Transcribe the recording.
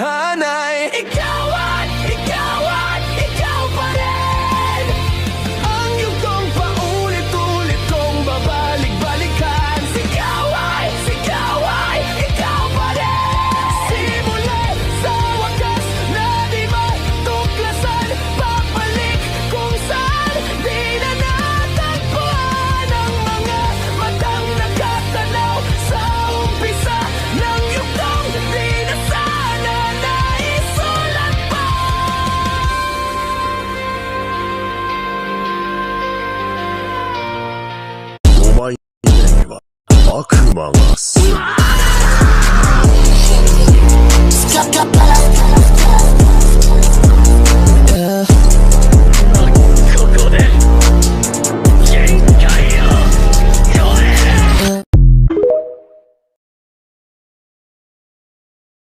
tadhana'y ikaw pa rin. Ang yugtong paulit-ulit kong babalik-balikan. Sigaw ay ikaw pa rin. Simulan sa wakas na di matuklasan, babalik kung saan di na natagpuan ang mga matang nakatanaw sa umpisa ng yugtong di na sana naisulat pa. O前には悪魔が住む。